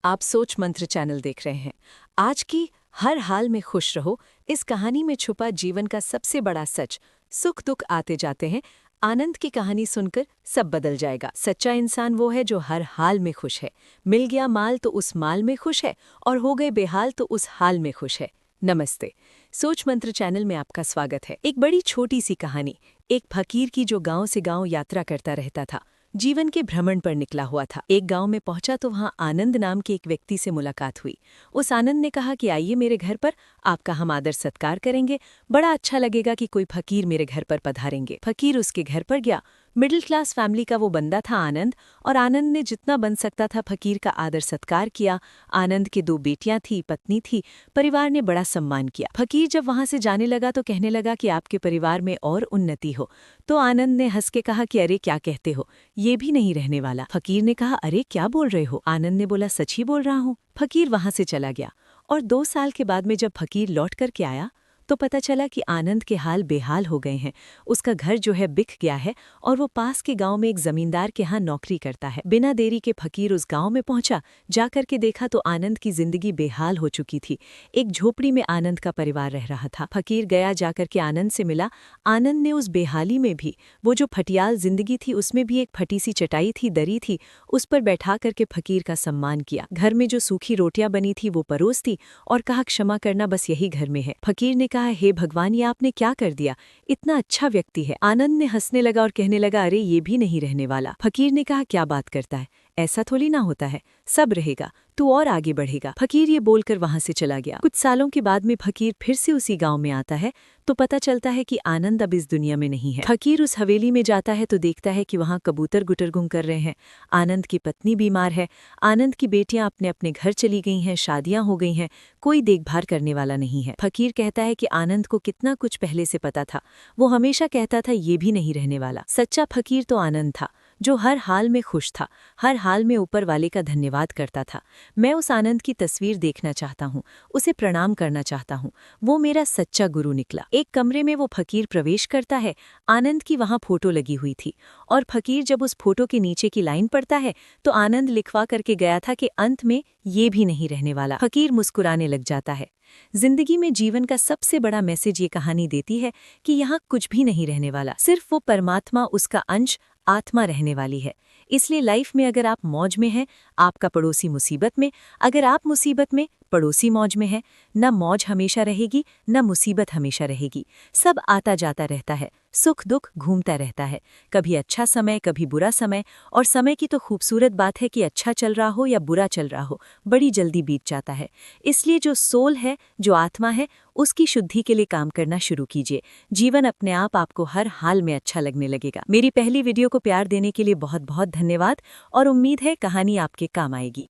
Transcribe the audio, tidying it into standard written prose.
आप सोच मंत्र चैनल देख रहे हैं। आज की हर हाल में खुश रहो, इस कहानी में छुपा जीवन का सबसे बड़ा सच। सुख दुख आते जाते हैं, आनंद की कहानी सुनकर सब बदल जाएगा। सच्चा इंसान वो है जो हर हाल में खुश है। मिल गया माल तो उस माल में खुश है, और हो गए बेहाल तो उस हाल में खुश है। नमस्ते। सोच मंत्र चैनल में आपका स्वागत है। एक बड़ी छोटी सी कहानी, एक फकीर की जो गांव से गांव यात्रा करता रहता था। जीवन के भ्रमण पर निकला हुआ था। एक गांव में पहुंचा तो वहां आनंद नाम के एक व्यक्ति से मुलाकात हुई। उस आनंद ने कहा कि आइए मेरे घर पर, आपका हम आदर सत्कार करेंगे। बड़ा अच्छा लगेगा कि कोई फकीर मेरे घर पर पधारेंगे। फकीर उसके घर पर गया। मिडिल क्लास फैमिली का वो बंदा था आनंद, और आनंद ने जितना बन सकता था फकीर का आदर सत्कार किया। आनंद के 2 बेटियां थी, पत्नी थी। परिवार ने बड़ा सम्मान किया। फकीर जब वहां से जाने लगा तो कहने लगा कि आपके परिवार में और उन्नति हो। तो आनंद ने हंस के कहा कि अरे क्या कहते हो, ये भी नहीं रहने वाला। फकीर ने कहा अरे क्या बोल रहे हो। आनंद ने बोला सच ही बोल रहा हूँ। फकीर वहां से चला गया, और 2 साल के बाद में जब फकीर लौट कर के आया तो पता चला कि आनंद के हाल बेहाल हो गए हैं। उसका घर जो है बिक गया है, और वो पास के गांव में एक जमींदार के यहाँ नौकरी करता है। बिना देरी के फकीर उस गांव में पहुंचा। जाकर के देखा तो आनंद की जिंदगी बेहाल हो चुकी थी। एक झोपड़ी में आनंद का परिवार रह रहा था। फकीर गया, जाकर के आनंद से मिला। आनंद ने उस बेहाली में भी, वो जो फटियाल जिंदगी थी उसमें भी एक फटी सी चटाई थी, दरी थी, उस पर बैठा करके फकीर का सम्मान किया। घर में जो सूखी रोटियां बनी थी वो परोस दी, और कहा क्षमा करना, बस यही घर में है। फकीर ने कहा हे भगवान, ये आपने क्या कर दिया, इतना अच्छा व्यक्ति है। आनंद ने हंसने लगा और कहने लगा अरे ये भी नहीं रहने वाला। फकीर ने कहा क्या बात करता है, ऐसा थोड़ी ना होता है, सब रहेगा, तू और आगे बढ़ेगा। फकीर ये बोलकर वहां से चला गया। कुछ सालों के बाद में फकीर फिर से उसी गांव में आता है तो पता चलता है कि आनंद अब इस दुनिया में नहीं है। फकीर उस हवेली में जाता है तो देखता है कि वहां कबूतर गुटरगुम कर रहे हैं। आनंद की पत्नी बीमार है। आनंद की बेटियां अपने अपने घर चली गई हैं, शादियां हो गई हैं, कोई देखभाल करने वाला नहीं है। फकीर कहता है कि आनंद को कितना कुछ पहले से पता था, वो हमेशा कहता था ये भी नहीं रहने वाला। सच्चा फकीर तो आनंद था, जो हर हाल में खुश था, हर हाल में ऊपर वाले का धन्यवाद करता था। मैं उस आनंद की तस्वीर देखना चाहता हूँ, उसे प्रणाम करना चाहता हूँ। वो मेरा सच्चा गुरु निकला। एक कमरे में वो फकीर प्रवेश करता है। आनंद की वहाँ फोटो लगी हुई थी, और फकीर जब उस फोटो के नीचे की लाइन पढ़ता है तो आनंद लिखवा करके गया था कि अंत में ये भी नहीं रहने वाला। फकीर मुस्कुराने लग जाता है। जिंदगी में जीवन का सबसे बड़ा मैसेज ये कहानी देती है कि यहाँ कुछ भी नहीं रहने वाला, सिर्फ वो परमात्मा, उसका अंश, आत्मा रहने वाली है। इसलिए लाइफ में अगर आप मौज में हैं, आपका पड़ोसी मुसीबत में, अगर आप मुसीबत में, पड़ोसी मौज में है, न मौज हमेशा रहेगी न मुसीबत हमेशा रहेगी। सब आता जाता रहता है, सुख दुख घूमता रहता है, कभी अच्छा समय कभी बुरा समय। और समय की तो खूबसूरत बात है कि अच्छा चल रहा हो या बुरा चल रहा हो, बड़ी जल्दी बीत जाता है। इसलिए जो सोल है, जो आत्मा है, उसकी शुद्धि के लिए काम करना शुरू कीजिए। जीवन अपने आप आपको हर हाल में अच्छा लगने लगेगा। मेरी पहली वीडियो को प्यार देने के लिए बहुत बहुत धन्यवाद, और उम्मीद है कहानी आपके काम आएगी।